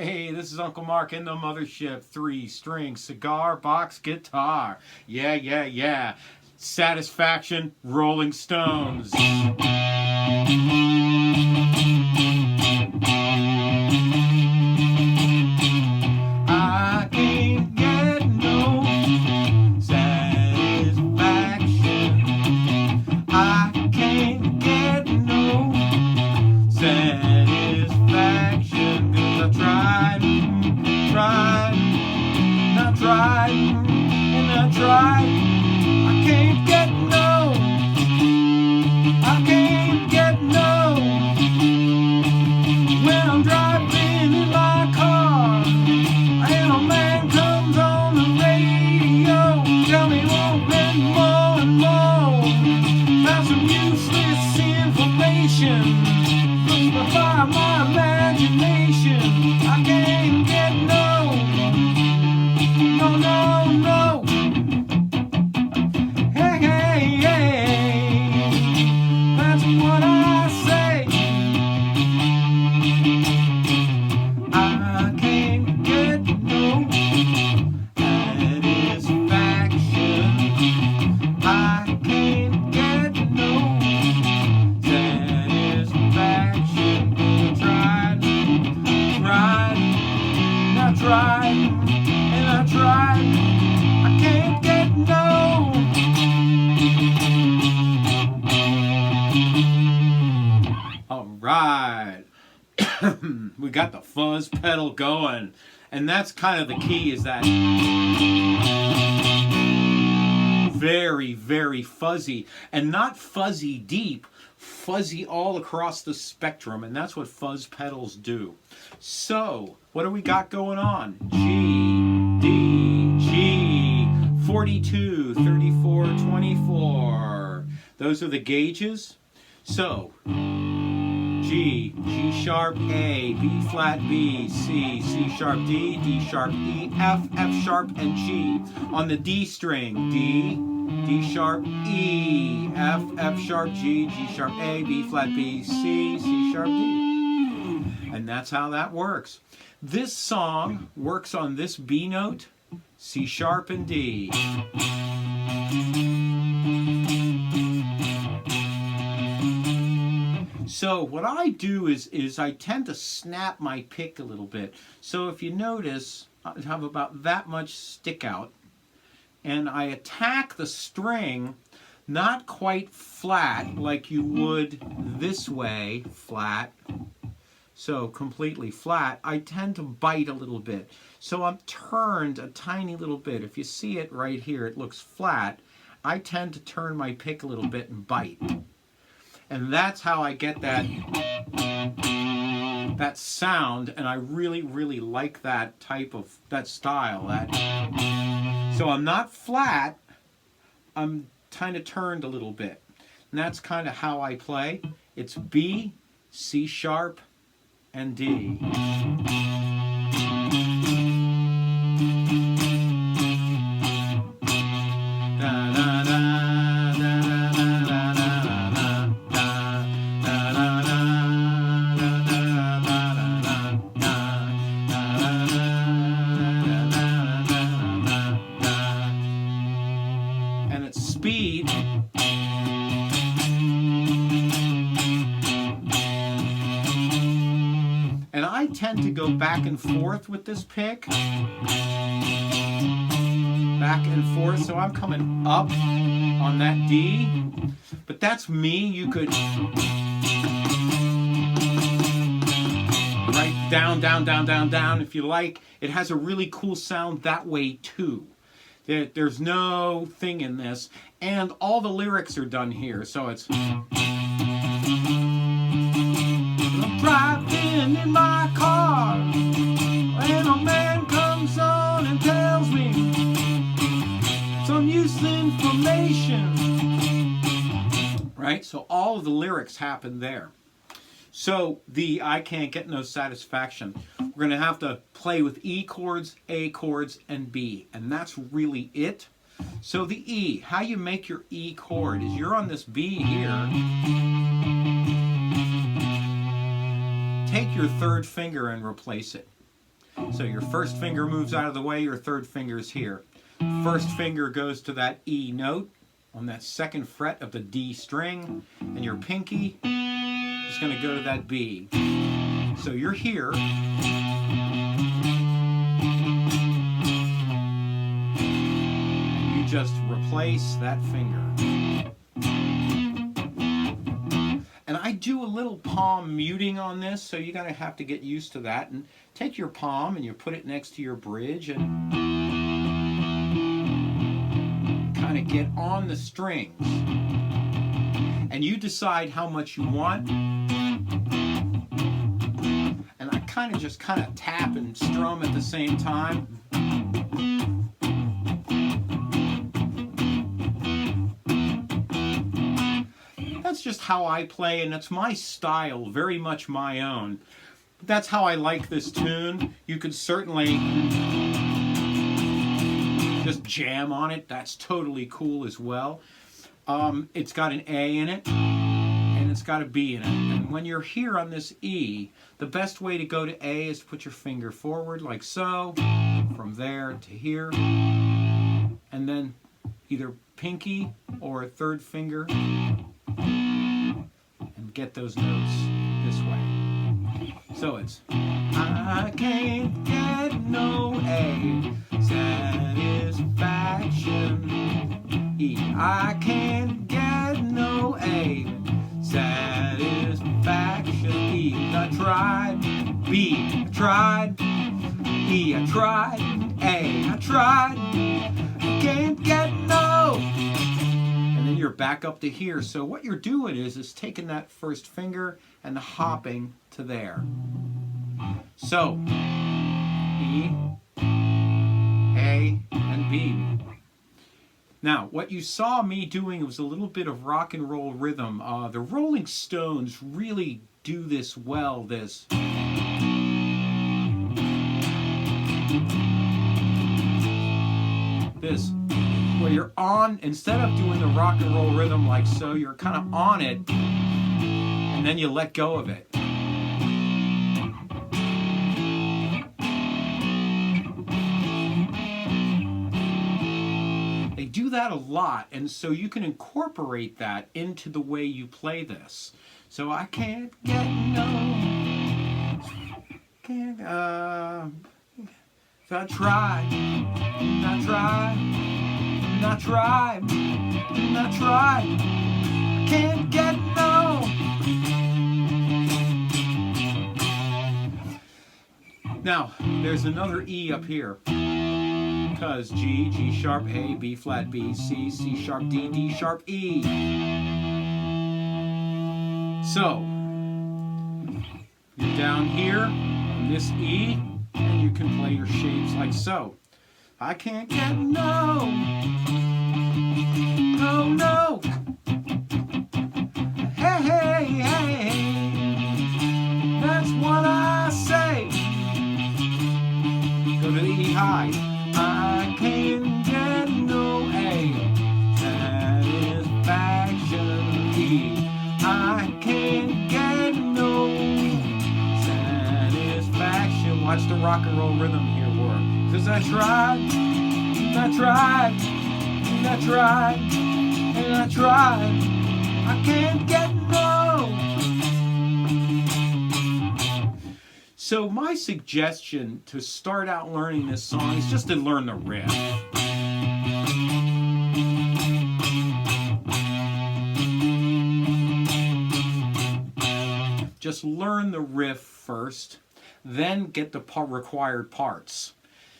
Hey, this is Uncle Mark in the mothership. 3-string cigar box guitar. Yeah, yeah, yeah. Satisfaction, Rolling Stones. I can't get no satisfaction. I can't get no satisfaction. 'Cause I tried, and I tried, and I tried. I can't get no. I can't get no. When I'm driving in my car, and a man comes on the radio, tell me more and more about some useless information. By my imagination, I can't get no. No, no, no. Hey, hey, hey. That's what I say. I can't get no satisfaction. I can't get no satisfaction. I tried, and I tried. I can't get no. All right. We got the fuzz pedal going. And that's kind of the key, is that very, very fuzzy. And not fuzzy deep, fuzzy all across the spectrum. And that's what fuzz pedals do. So, what do we got going on? G, D, G, 42, 34, 24. Those are the gauges. So, G, G sharp A, B flat B, C, C sharp D, D sharp E, F, F sharp, and G. On the D string, D, D sharp E, F, F sharp G, G sharp A, B flat B, C, C sharp D. And that's how that works. This song works on this B note, C sharp and D. So what I do is I tend to snap my pick a little bit. So if you notice, I have about that much stick out. And I attack the string not quite flat like you would this way, flat. So completely flat. I tend to bite a little bit. So I'm turned a tiny little bit. If you see it right here, it looks flat. I tend to turn my pick a little bit and bite. And that's how I get that sound, and I really, really like that type of, that style. So I'm not flat, I'm kind of turned a little bit. And that's kind of how I play. It's B, C sharp, and D. And its speed and I tend to go back and forth with this pick. Back and forth, so I'm coming up on that D. But that's me. You could right down, down, down, down, down if you like. It has a really cool sound that way too. There's no thing in this. And all the lyrics are done here, so it's I'm driving in my car, and a man comes on and tells me some useful information. Right? So all of the lyrics happen there. So the I can't get no satisfaction. We're going to have to play with E chords, A chords, and B. And that's really it. So the E, how you make your E chord is you're on this B here. Take your third finger and replace it. So your first finger moves out of the way, your third finger is here. First finger goes to that E note on that second fret of the D string, and your pinky is going to go to that B. So you're here. And you just replace that finger. And I do a little palm muting on this, so you're going to have to get used to that. And take your palm and you put it next to your bridge and kind of get on the strings. And you decide how much you want. And I kind of just tap and strum at the same time. That's just how I play, and it's my style, very much my own. That's how I like this tune. You could certainly just jam on it. That's totally cool as well. It's got an A in it, and it's got a B in it. And when you're here on this E, the best way to go to A is to put your finger forward like so, from there to here, and then either pinky or a third finger, and get those notes this way. So it's I can't get no A satisfaction. E. I can't get no A satisfaction. E. I tried. B. I tried. E. I tried. A. I tried. I can't get no. And then you're back up to here. So what you're doing is taking that first finger and hopping to there. So E, A, and B. Now, what you saw me doing was a little bit of rock and roll rhythm. The Rolling Stones really do this well, this. This, where you're on, instead of doing the rock and roll rhythm like so, you're kind of on it, and then you let go of it. They do that a lot, and so you can incorporate that into the way you play this. So I can't get no, if I tried, and I tried, and I tried, and I tried, I can't get no. Now, there's another E up here. Because G, G sharp, A, B flat, B, C, C sharp, D, D sharp, E. So, you're down here on this E, and you can play your shapes like so. I can't get no, no, no. Hey, hey, hey, that's what I say. Go to the E high. I can't get no A satisfaction. E. I can't get no satisfaction. Watch the rock and roll rhythm here work. Cause I tried, and I tried, and I tried, and I tried. I can't get no. So my suggestion to start out learning this song is just to learn the riff. Just learn the riff first, then get the required parts.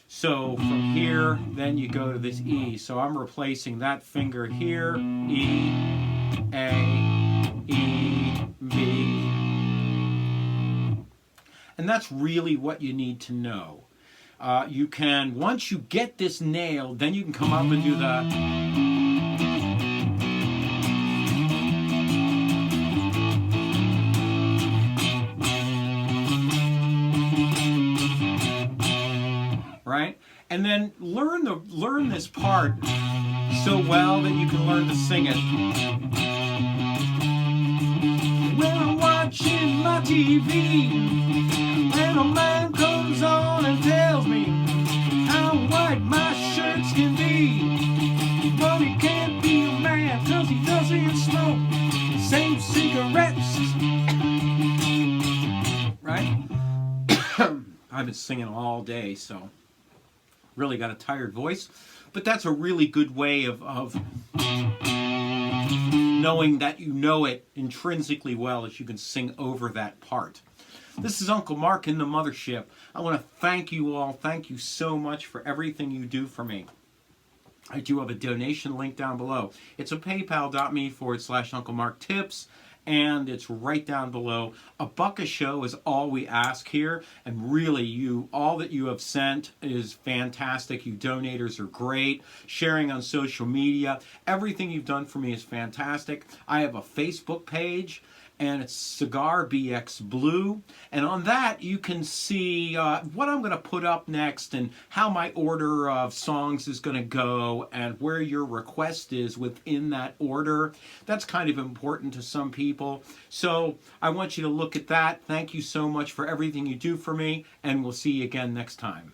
So from here, then you go to this E. So I'm replacing that finger here, E, A, E, B. And that's really what you need to know. You can, once you get this nailed, then you can come up and do the... Right? And then learn this part so well that you can learn to sing it. When I'm watching my TV, and a man comes on and tells me how white my shirts can be. But he can't be a man 'cause he doesn't smoke the same cigarettes. Right? I've been singing all day, so really got a tired voice. But that's a really good way of knowing that you know it intrinsically well as you can sing over that part. This is Uncle Mark in the Mothership. I want to thank you all. Thank you so much for everything you do for me. I do have a donation link down below. It's a paypal.me/Uncle Mark Tips. And it's right down below. $1 a show is all we ask here, and really, all that you have sent is fantastic. You donators are great. Sharing on social media, everything you've done for me is fantastic. I have a Facebook page, and it's Cigar BX Blue, and on that you can see what I'm going to put up next and how my order of songs is going to go and where your request is within that order. That's kind of important to some people, so I want you to look at that. Thank you so much for everything you do for me, and we'll see you again next time.